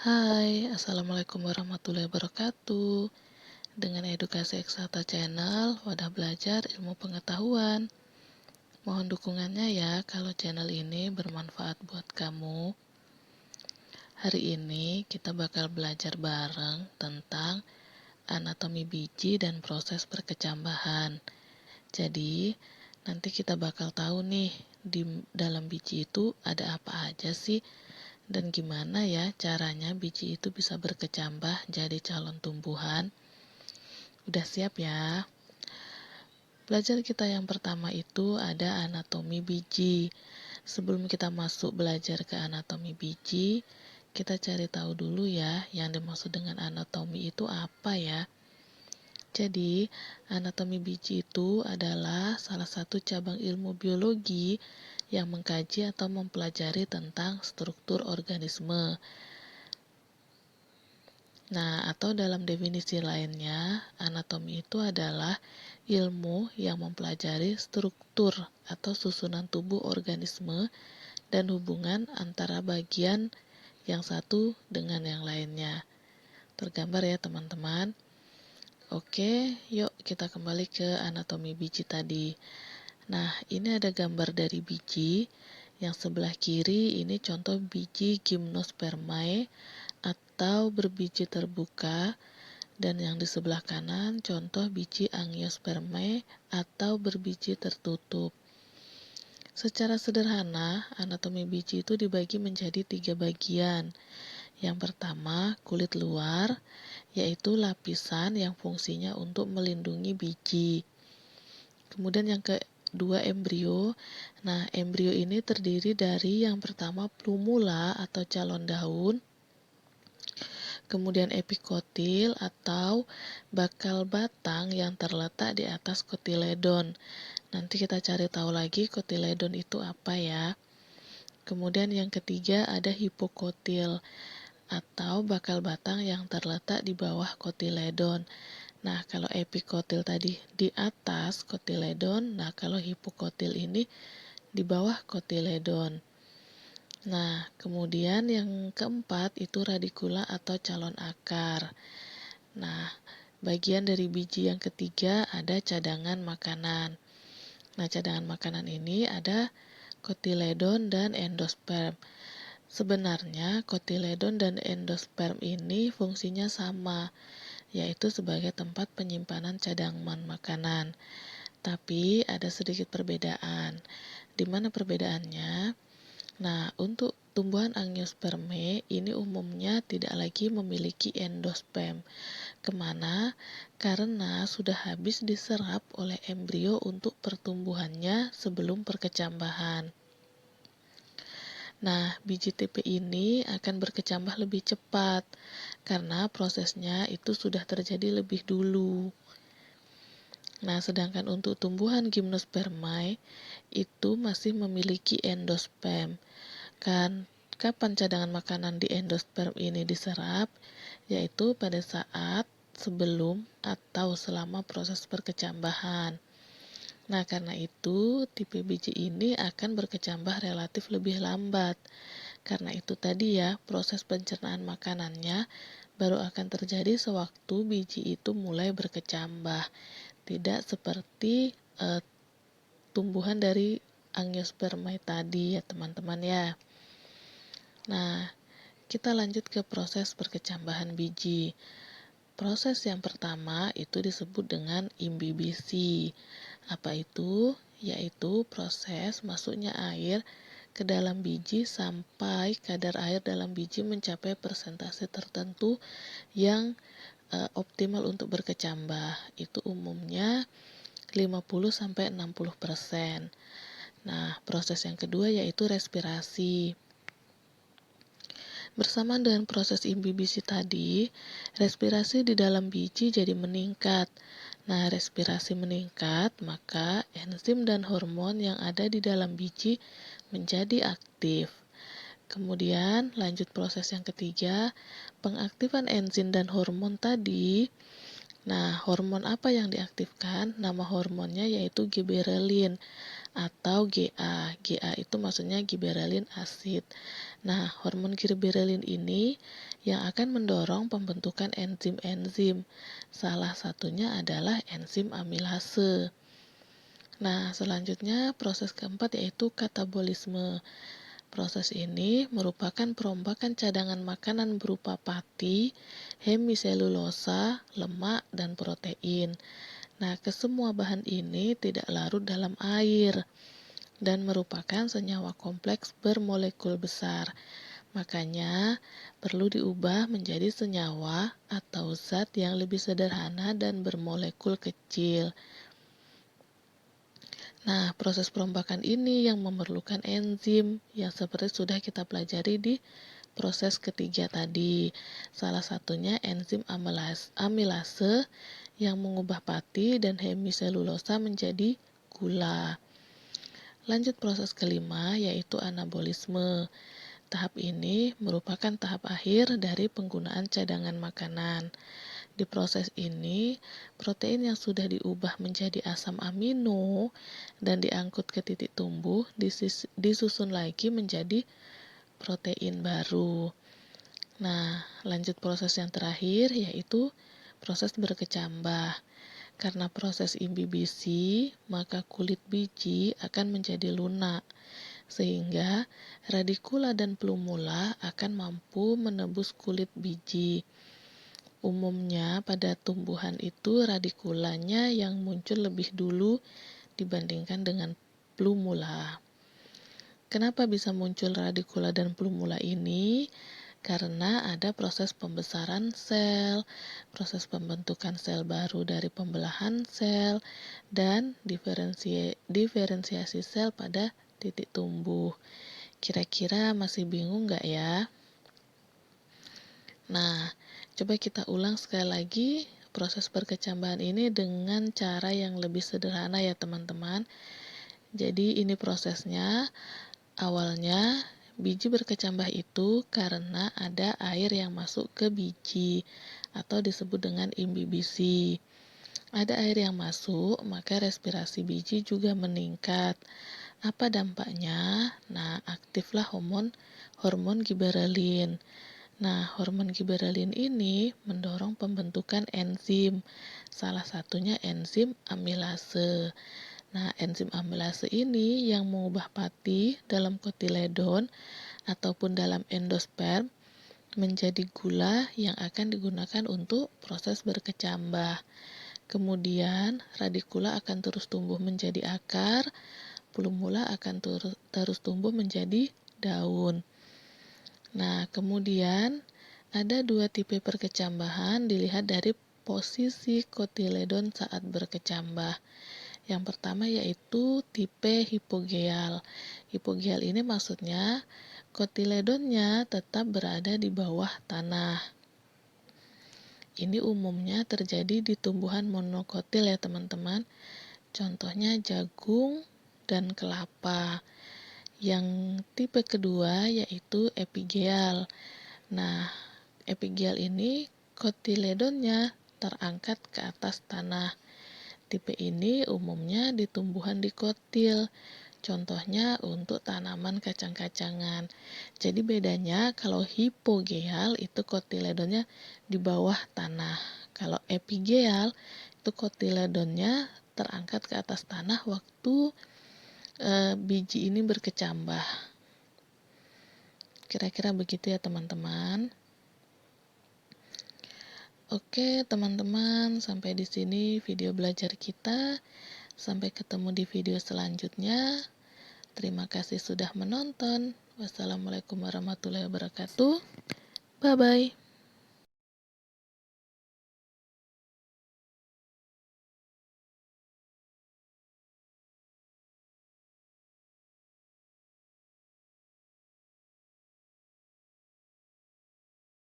Hai, Assalamualaikum warahmatullahi wabarakatuh. Dengan Edukasi Eksakta Channel, wadah belajar ilmu pengetahuan. Mohon dukungannya ya kalau channel ini bermanfaat buat kamu. Hari ini kita bakal belajar bareng tentang anatomi biji dan proses perkecambahan. Jadi, nanti kita bakal tahu nih, di dalam biji itu ada apa aja sih, dan gimana ya caranya biji itu bisa berkecambah jadi calon tumbuhan. Udah siap ya? Belajar kita yang pertama itu ada anatomi biji. Sebelum kita masuk belajar ke anatomi biji, kita cari tahu dulu ya yang dimaksud dengan anatomi itu apa ya. Jadi, anatomi biji itu adalah salah satu cabang ilmu biologi yang mengkaji atau mempelajari tentang struktur organisme. Nah, atau dalam definisi lainnya, anatomi itu adalah ilmu yang mempelajari struktur atau susunan tubuh organisme dan hubungan antara bagian yang satu dengan yang lainnya. Tergambar ya teman-teman. Oke, yuk kita kembali ke anatomi biji tadi. Nah, ini ada gambar dari biji. Yang sebelah kiri ini contoh biji gymnospermae atau berbiji terbuka, dan yang di sebelah kanan contoh biji angiospermae atau berbiji tertutup. Secara sederhana, anatomi biji itu dibagi menjadi 3 bagian. Yang pertama, kulit luar, yaitu lapisan yang fungsinya untuk melindungi biji. Kemudian yang kedua, embrio. Nah, embrio ini terdiri dari yang pertama plumula atau calon daun, kemudian epikotil atau bakal batang yang terletak di atas kotiledon. Nanti kita cari tahu lagi kotiledon itu apa ya. Kemudian yang ketiga ada hipokotil atau bakal batang yang terletak di bawah kotiledon. Nah, kalau epikotil tadi di atas kotiledon, nah kalau hipokotil ini di bawah kotiledon. Nah, kemudian yang keempat itu radikula atau calon akar. Nah, bagian dari biji yang ketiga ada cadangan makanan. Nah, cadangan makanan ini ada kotiledon dan endosperm. Sebenarnya kotiledon dan endosperm ini fungsinya sama, yaitu sebagai tempat penyimpanan cadangan makanan. Tapi ada sedikit perbedaan. Di mana perbedaannya? Nah, untuk tumbuhan angiospermae ini umumnya tidak lagi memiliki endosperm. Kemana? Karena sudah habis diserap oleh embrio untuk pertumbuhannya sebelum perkecambahan. Nah, biji tipe ini akan berkecambah lebih cepat karena prosesnya itu sudah terjadi lebih dulu. Nah, sedangkan untuk tumbuhan gymnospermae itu masih memiliki endosperm. Kapan cadangan makanan di endosperm ini diserap? Yaitu pada saat sebelum atau selama proses perkecambahan. Nah, karena itu tipe biji ini akan berkecambah relatif lebih lambat. Karena itu tadi ya, proses pencernaan makanannya baru akan terjadi sewaktu biji itu mulai berkecambah. Tidak seperti tumbuhan dari angiospermae tadi ya teman-teman ya. Nah, kita lanjut ke proses perkecambahan biji. Proses yang pertama itu disebut dengan imbibisi. Apa itu? Yaitu proses masuknya air ke dalam biji sampai kadar air dalam biji mencapai persentase tertentu yang optimal untuk berkecambah. Itu umumnya 50-60%. Nah, proses yang kedua yaitu respirasi. Bersamaan dengan proses imbibisi tadi, respirasi di dalam biji jadi meningkat. Nah, respirasi meningkat, maka enzim dan hormon yang ada di dalam biji menjadi aktif. Kemudian, lanjut proses yang ketiga, pengaktifan enzim dan hormon tadi Nah, hormon apa yang diaktifkan? Nama hormonnya yaitu giberelin atau GA. GA itu maksudnya giberelin acid. Nah, hormon giberelin ini yang akan mendorong pembentukan enzim-enzim. Salah satunya adalah enzim amilase. Nah, selanjutnya proses keempat yaitu katabolisme. Proses ini merupakan perombakan cadangan makanan berupa pati, hemiselulosa, lemak, dan protein. Nah, kesemua bahan ini tidak larut dalam air dan merupakan senyawa kompleks bermolekul besar. Makanya, perlu diubah menjadi senyawa atau zat yang lebih sederhana dan bermolekul kecil. Nah, proses perombakan ini yang memerlukan enzim yang seperti sudah kita pelajari di proses ketiga tadi. Salah satunya enzim amilase yang mengubah pati dan hemiselulosa menjadi gula. Lanjut proses kelima yaitu anabolisme. Tahap ini merupakan tahap akhir dari penggunaan cadangan makanan. Di proses ini, protein yang sudah diubah menjadi asam amino dan diangkut ke titik tumbuh disusun lagi menjadi protein baru. Nah, lanjut proses yang terakhir yaitu proses berkecambah. Karena proses imbibisi, maka kulit biji akan menjadi lunak, sehingga radikula dan plumula akan mampu menembus kulit biji. Umumnya pada tumbuhan itu radikulanya yang muncul lebih dulu dibandingkan dengan plumula. Kenapa bisa muncul radikula dan plumula ini? Karena ada proses pembesaran sel, proses pembentukan sel baru dari pembelahan sel, dan diferensiasi sel pada titik tumbuh. Kira-kira masih bingung nggak ya? Nah, coba kita ulang sekali lagi proses perkecambahan ini dengan cara yang lebih sederhana ya teman-teman. Jadi ini prosesnya. Awalnya, biji berkecambah itu karena ada air yang masuk ke biji atau disebut dengan imbibisi. Ada air yang masuk, maka respirasi biji juga meningkat. Apa dampaknya? Nah, aktiflah hormon giberelin. Nah, hormon giberelin ini mendorong pembentukan enzim, salah satunya enzim amilase. Nah, enzim amilase ini yang mengubah pati dalam kotiledon ataupun dalam endosperm menjadi gula yang akan digunakan untuk proses berkecambah. Kemudian, radikula akan terus tumbuh menjadi akar, plumula akan terus tumbuh menjadi daun. Nah, kemudian ada dua tipe perkecambahan dilihat dari posisi kotiledon saat berkecambah. Yang pertama yaitu tipe hipogeal. Hipogeal ini maksudnya kotiledonnya tetap berada di bawah tanah. Ini umumnya terjadi di tumbuhan monokotil ya teman-teman. Contohnya jagung dan kelapa. Yang tipe kedua yaitu epigeal. Nah, epigeal ini kotiledonnya terangkat ke atas tanah. Tipe ini umumnya di tumbuhan dikotil, contohnya untuk tanaman kacang-kacangan. Jadi bedanya kalau hipogeal itu kotiledonnya di bawah tanah. Kalau epigeal itu kotiledonnya terangkat ke atas tanah waktu biji ini berkecambah. Kira-kira begitu ya teman-teman. Oke, teman-teman, sampai di sini video belajar kita. Sampai ketemu di video selanjutnya. Terima kasih sudah menonton. Wassalamualaikum warahmatullahi wabarakatuh. Bye-bye.